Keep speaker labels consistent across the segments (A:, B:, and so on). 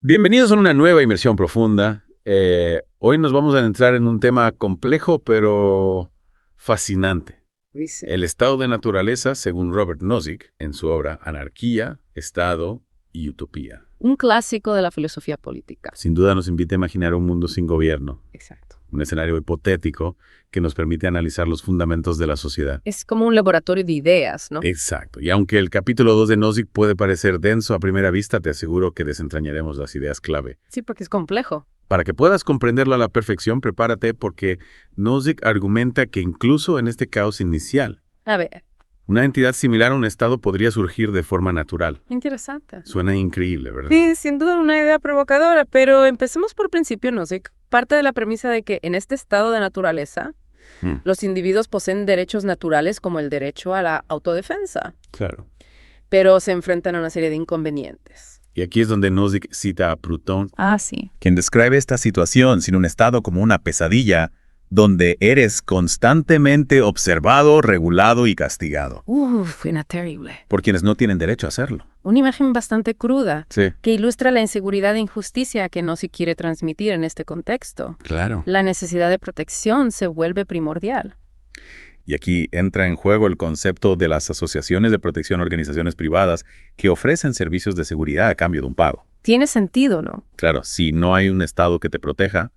A: Bienvenidos a una nueva inmersión profunda. Hoy nos vamos a entrar en un tema complejo pero fascinante. El estado de naturaleza, según Robert Nozick, en su obra Anarquía, Estado y Utopía.
B: Un clásico de la filosofía política.
A: Sin duda nos invita a imaginar un mundo sin gobierno.
B: Exacto.
A: Un escenario hipotético que nos permite analizar los fundamentos de la sociedad.
B: Es como un laboratorio de ideas, ¿no?
A: Exacto. Y aunque el capítulo 2 de Nozick puede parecer denso a primera vista, te aseguro que desentrañaremos las ideas clave.
B: Sí, porque es complejo.
A: Para que puedas comprenderlo a la perfección, prepárate porque Nozick argumenta que incluso en este caos inicial,
B: A ver,
A: una entidad similar a un estado podría surgir de forma natural.
B: interesante.
A: Suena increíble, ¿verdad?
B: Sí, sin duda una idea provocadora, pero empecemos por principio, Nozick. Parte de la premisa de que en este estado de naturaleza, los individuos poseen derechos naturales como el derecho a la autodefensa,
A: Claro.
B: pero se enfrentan a una serie de inconvenientes.
A: Y aquí es donde Nozick cita a Proudhon,
B: Sí.
C: quien describe esta situación sin un estado como una pesadilla, donde eres constantemente observado, regulado y castigado,
B: Suena terrible.
C: por quienes no tienen derecho a hacerlo.
B: Una imagen bastante cruda
A: Sí.
B: que ilustra la inseguridad e injusticia que Nozick quiere transmitir en este contexto.
A: Claro.
B: La necesidad de protección se vuelve primordial.
C: Y aquí entra en juego el concepto de las asociaciones de protección, organizaciones privadas que ofrecen servicios de seguridad a cambio de un pago.
B: Tiene sentido, ¿no?
C: Claro, si no hay un estado que te proteja,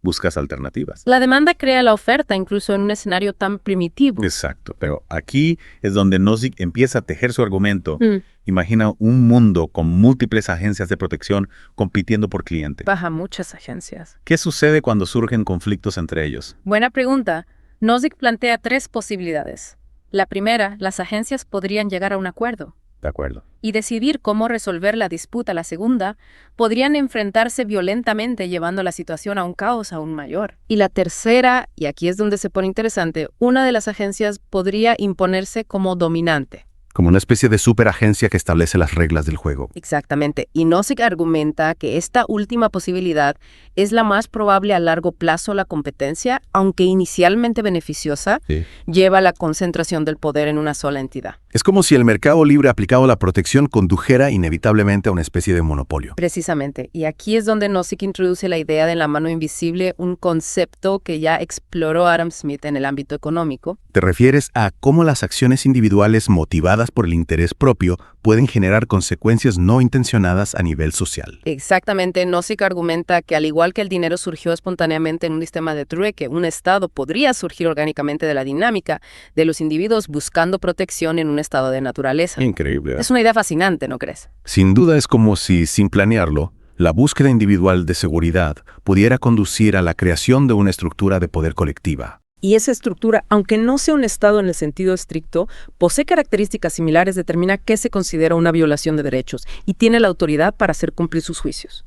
C: buscas alternativas.
B: La demanda crea la oferta, incluso en un escenario tan primitivo.
C: Exacto, pero aquí es donde Nozick empieza a tejer su argumento. Imagina un mundo con múltiples agencias de protección compitiendo por cliente.
B: Baja muchas agencias.
C: ¿Qué sucede cuando surgen conflictos entre ellos?
B: Buena pregunta. Nozick plantea 3 posibilidades. La primera, las agencias podrían llegar a un acuerdo
C: De acuerdo.
B: y decidir cómo resolver la disputa. La segunda, podrían enfrentarse violentamente llevando la situación a un caos aún mayor. Y la tercera, y aquí es donde se pone interesante, una de las agencias podría imponerse como dominante.
D: Como una especie de superagencia que establece las reglas del juego.
B: Exactamente. Y Nozick argumenta que esta última posibilidad es la más probable a largo plazo. La competencia, aunque inicialmente beneficiosa, lleva a la concentración del poder en una sola entidad.
D: Es como si el mercado libre aplicado a la protección condujera inevitablemente a una especie de monopolio.
B: Precisamente. Y aquí es donde Nozick introduce la idea de la mano invisible, un concepto que ya exploró Adam Smith en el ámbito económico.
D: Te refieres a cómo las acciones individuales motivadas por el interés propio pueden generar consecuencias no intencionadas a nivel social.
B: Exactamente. Nozick argumenta que al igual que el dinero surgió espontáneamente en un sistema de trueque, un Estado podría surgir orgánicamente de la dinámica de los individuos buscando protección en un estado de naturaleza.
A: Increíble.
B: Es una idea fascinante, ¿no crees?
D: Sin duda es como si, sin planearlo, la búsqueda individual de seguridad pudiera conducir a la creación de una estructura de poder colectiva.
E: Y esa estructura, aunque no sea un Estado en el sentido estricto, posee características similares, determina qué se considera una violación de derechos y tiene la autoridad para hacer cumplir sus juicios.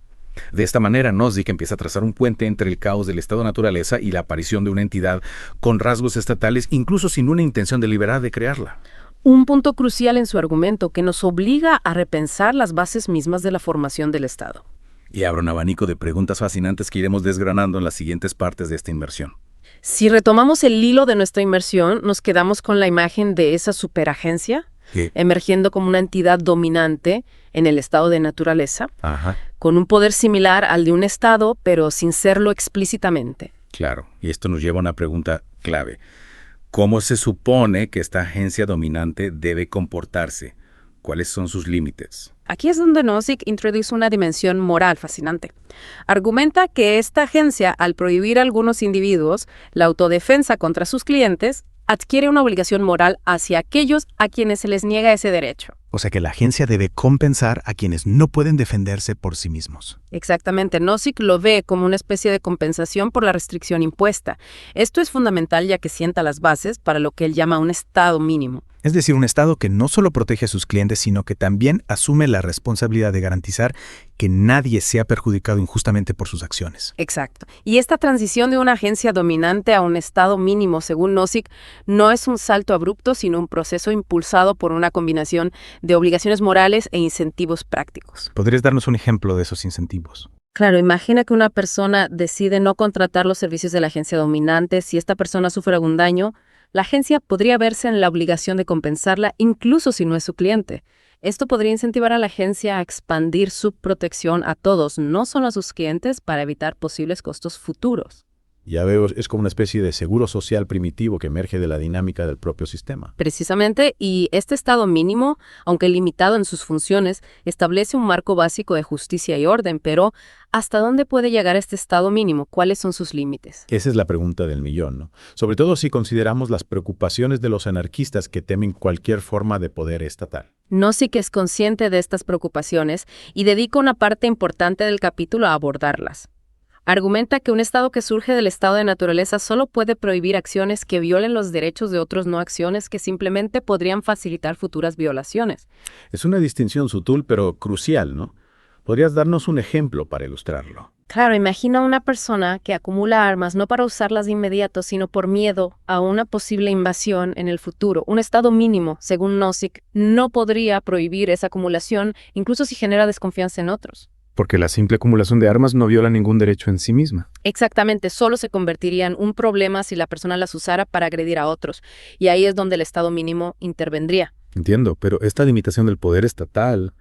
C: De esta manera, Nozick empieza a trazar un puente entre el caos del estado de naturaleza y la aparición de una entidad con rasgos estatales, incluso sin una intención deliberada de crearla.
B: Un punto crucial en su argumento que nos obliga a repensar las bases mismas de la formación del Estado.
C: Y abre un abanico de preguntas fascinantes que iremos desgranando en las siguientes partes de esta inmersión.
B: Si retomamos el hilo de nuestra inmersión, nos quedamos con la imagen de esa superagencia, emergiendo como una entidad dominante en el estado de naturaleza, con un poder similar al de un Estado, pero sin serlo explícitamente.
C: Claro, y esto nos lleva a una pregunta clave. ¿Cómo se supone que esta agencia dominante debe comportarse? ¿Cuáles son sus límites?
B: Aquí es donde Nozick introduce una dimensión moral fascinante. Argumenta que esta agencia, al prohibir a algunos individuos la autodefensa contra sus clientes, adquiere una obligación moral hacia aquellos a quienes se les niega ese derecho.
D: O sea que la agencia debe compensar a quienes no pueden defenderse por sí mismos.
B: Exactamente. Nozick lo ve como una especie de compensación por la restricción impuesta. Esto es fundamental ya que sienta las bases para lo que él llama un estado mínimo.
F: Es decir, un Estado que no solo protege a sus clientes, sino que también asume la responsabilidad de garantizar que nadie sea perjudicado injustamente por sus acciones.
B: Exacto. Y esta transición de una agencia dominante a un Estado mínimo, según Nozick, no es un salto abrupto, sino un proceso impulsado por una combinación de obligaciones morales e incentivos prácticos.
F: ¿Podrías darnos un ejemplo de esos incentivos?
B: Claro, imagina que una persona decide no contratar los servicios de la agencia dominante. Si esta persona sufre algún daño, la agencia podría verse en la obligación de compensarla incluso si no es su cliente. Esto podría incentivar a la agencia a expandir su protección a todos, no solo a sus clientes, para evitar posibles costos futuros.
D: Ya veo, es como una especie de seguro social primitivo que emerge de la dinámica del propio sistema.
B: Precisamente, y este estado mínimo, aunque limitado en sus funciones, establece un marco básico de justicia y orden, pero ¿hasta dónde puede llegar este estado mínimo? ¿Cuáles son sus límites?
D: Esa es la pregunta del millón, ¿no? Sobre todo si consideramos las preocupaciones de los anarquistas que temen cualquier forma de poder estatal.
B: Nozick es consciente de estas preocupaciones y dedica una parte importante del capítulo a abordarlas. Argumenta que un Estado que surge del estado de naturaleza solo puede prohibir acciones que violen los derechos de otros, no acciones que simplemente podrían facilitar futuras violaciones.
D: Es una distinción sutil pero crucial, ¿no? ¿Podrías darnos un ejemplo para ilustrarlo?
B: Claro, imagina una persona que acumula armas no para usarlas de inmediato, sino por miedo a una posible invasión en el futuro. Un estado mínimo, según Nozick, no podría prohibir esa acumulación, incluso si genera desconfianza en otros.
G: Porque la simple acumulación de armas no viola ningún derecho en sí misma.
B: Exactamente, solo se convertiría en un problema si la persona las usara para agredir a otros. Y ahí es donde el estado mínimo intervendría.
G: Entiendo, pero esta limitación del poder estatal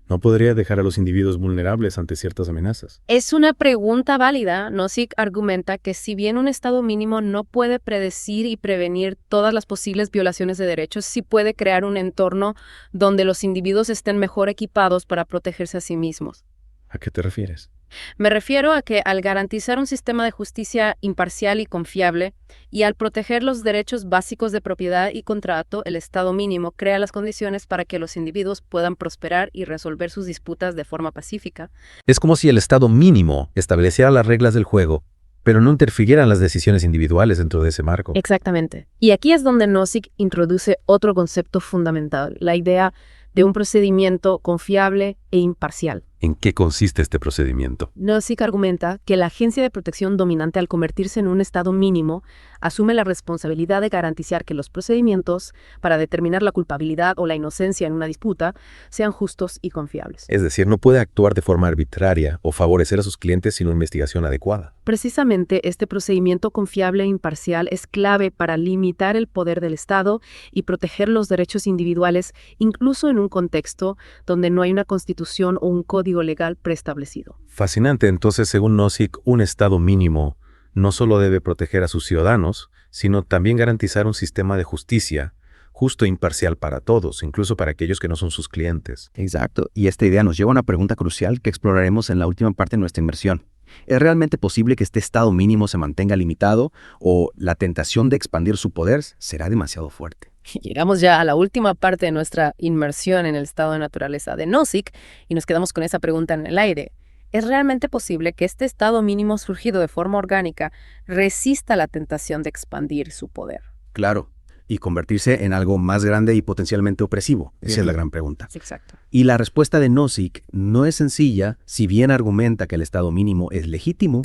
G: no podría dejar a los individuos vulnerables ante ciertas amenazas.
B: Es una pregunta válida. Nozick argumenta que si bien un estado mínimo no puede predecir y prevenir todas las posibles violaciones de derechos, sí puede crear un entorno donde los individuos estén mejor equipados para protegerse a sí mismos.
G: ¿A qué te refieres?
B: Me refiero a que al garantizar un sistema de justicia imparcial y confiable, y al proteger los derechos básicos de propiedad y contrato, el Estado mínimo crea las condiciones para que los individuos puedan prosperar y resolver sus disputas de forma pacífica.
H: Es como si el Estado mínimo estableciera las reglas del juego, pero no interfiriera en las decisiones individuales dentro de ese marco.
B: Exactamente. Y aquí es donde Nozick introduce otro concepto fundamental, la idea de un procedimiento confiable e imparcial.
H: ¿En qué consiste este procedimiento?
B: Nozick argumenta que la agencia de protección dominante, al convertirse en un estado mínimo, asume la responsabilidad de garantizar que los procedimientos para determinar la culpabilidad o la inocencia en una disputa sean justos y confiables.
H: Es decir, no puede actuar de forma arbitraria o favorecer a sus clientes sin una investigación adecuada.
B: Precisamente este procedimiento confiable e imparcial es clave para limitar el poder del Estado y proteger los derechos individuales, incluso en un contexto donde no hay una constitución o un código legal preestablecido.
H: Fascinante. Entonces, según Nozick, un Estado mínimo no solo debe proteger a sus ciudadanos, sino también garantizar un sistema de justicia justo e imparcial para todos, incluso para aquellos que no son sus clientes.
I: Exacto. Y esta idea nos lleva a una pregunta crucial que exploraremos en la última parte de nuestra inmersión. ¿Es realmente posible que este estado mínimo se mantenga limitado o la tentación de expandir su poder será demasiado fuerte?
B: Llegamos ya a la última parte de nuestra inmersión en el estado de naturaleza de Nozick y nos quedamos con esa pregunta en el aire. ¿Es realmente posible que este estado mínimo surgido de forma orgánica resista la tentación de expandir su poder?
I: Claro, y convertirse en algo más grande y potencialmente opresivo. Esa es la gran pregunta.
B: Exacto.
I: Y la respuesta de Nozick no es sencilla, si bien argumenta que el estado mínimo es legítimo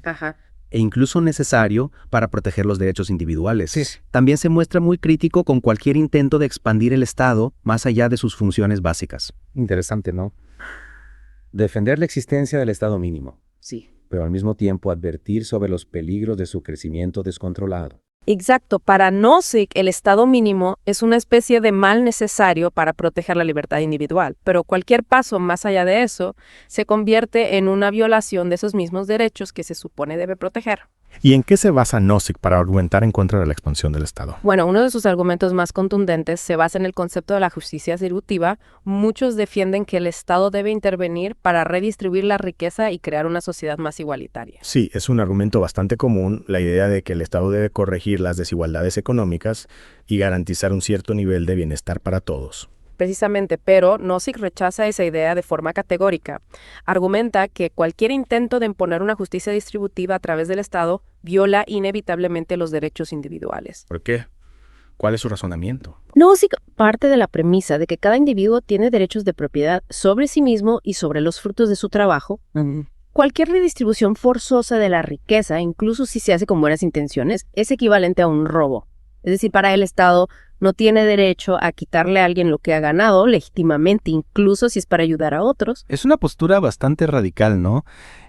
I: e incluso necesario para proteger los derechos individuales.
G: Sí.
I: También se muestra muy crítico con cualquier intento de expandir el Estado más allá de sus funciones básicas.
C: Interesante, ¿no? Defender la existencia del estado mínimo,
B: Sí.
C: pero al mismo tiempo advertir sobre los peligros de su crecimiento descontrolado.
E: Exacto. Para Nozick, el estado mínimo es una especie de mal necesario para proteger la libertad individual, pero cualquier paso más allá de eso se convierte en una violación de esos mismos derechos que se supone debe proteger.
F: ¿Y en qué se basa Nozick para argumentar en contra de la expansión del Estado?
B: Bueno, uno de sus argumentos más contundentes se basa en el concepto de la justicia distributiva. Muchos defienden que el Estado debe intervenir para redistribuir la riqueza y crear una sociedad más igualitaria.
F: Sí, es un argumento bastante común, la idea de que el Estado debe corregir las desigualdades económicas y garantizar un cierto nivel de bienestar para todos.
E: Precisamente, pero Nozick rechaza esa idea de forma categórica. Argumenta que cualquier intento de imponer una justicia distributiva a través del Estado viola inevitablemente los derechos individuales.
F: ¿Por qué? ¿Cuál es su razonamiento?
B: Nozick parte de la premisa de que cada individuo tiene derechos de propiedad sobre sí mismo y sobre los frutos de su trabajo. Cualquier redistribución forzosa de la riqueza, incluso si se hace con buenas intenciones, es equivalente a un robo. Es decir, para el Estado no tiene derecho a quitarle a alguien lo que ha ganado legítimamente, incluso si es para ayudar a otros.
F: Es una postura bastante radical, ¿no?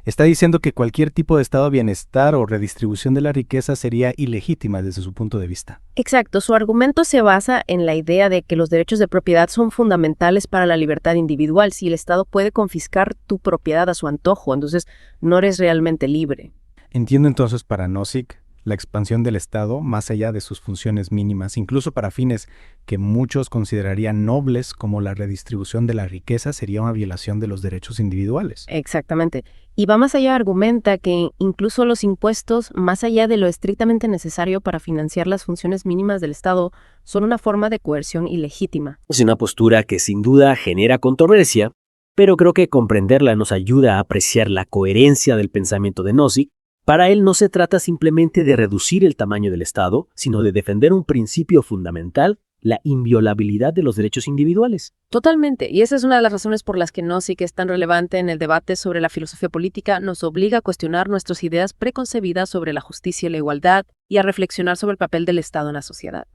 F: Está diciendo que cualquier tipo de estado de bienestar o redistribución de la riqueza sería ilegítima desde su punto de vista.
B: Exacto, su argumento se basa en la idea de que los derechos de propiedad son fundamentales para la libertad individual. Si el Estado puede confiscar tu propiedad a su antojo, entonces no eres realmente libre.
F: Entiendo entonces para Nozick la expansión del Estado, más allá de sus funciones mínimas, incluso para fines que muchos considerarían nobles como la redistribución de la riqueza, sería una violación de los derechos individuales.
B: Exactamente. Y va más allá, argumenta que incluso los impuestos, más allá de lo estrictamente necesario para financiar las funciones mínimas del Estado, son una forma de coerción ilegítima.
J: Es una postura que sin duda genera controversia, pero creo que comprenderla nos ayuda a apreciar la coherencia del pensamiento de Nozick. Para él no se trata simplemente de reducir el tamaño del Estado, sino de defender un principio fundamental, la inviolabilidad de los derechos individuales.
B: Totalmente, y esa es una de las razones por las que Nozick es tan relevante en el debate sobre la filosofía política. Nos obliga a cuestionar nuestras ideas preconcebidas sobre la justicia y la igualdad y a reflexionar sobre el papel del Estado en la sociedad.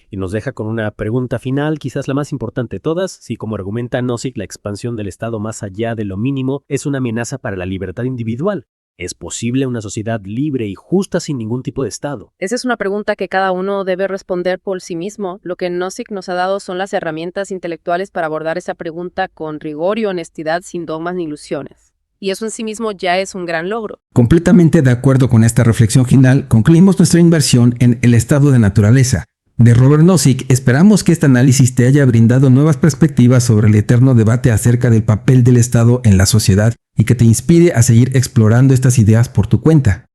J: Y nos deja con una pregunta final, quizás la más importante de todas. Si, como argumenta Nozick, la expansión del Estado más allá de lo mínimo es una amenaza para la libertad individual, ¿es posible una sociedad libre y justa sin ningún tipo de Estado?
B: Esa es una pregunta que cada uno debe responder por sí mismo. Lo que Nozick nos ha dado son las herramientas intelectuales para abordar esa pregunta con rigor y honestidad, sin dogmas ni ilusiones. Y eso en sí mismo ya es un gran logro.
K: Completamente de acuerdo con esta reflexión final, concluimos nuestra inversión en El estado de naturaleza, de Robert Nozick. Esperamos que este análisis te haya brindado nuevas perspectivas sobre el eterno debate acerca del papel del Estado en la sociedad y que te inspire a seguir explorando estas ideas por tu cuenta.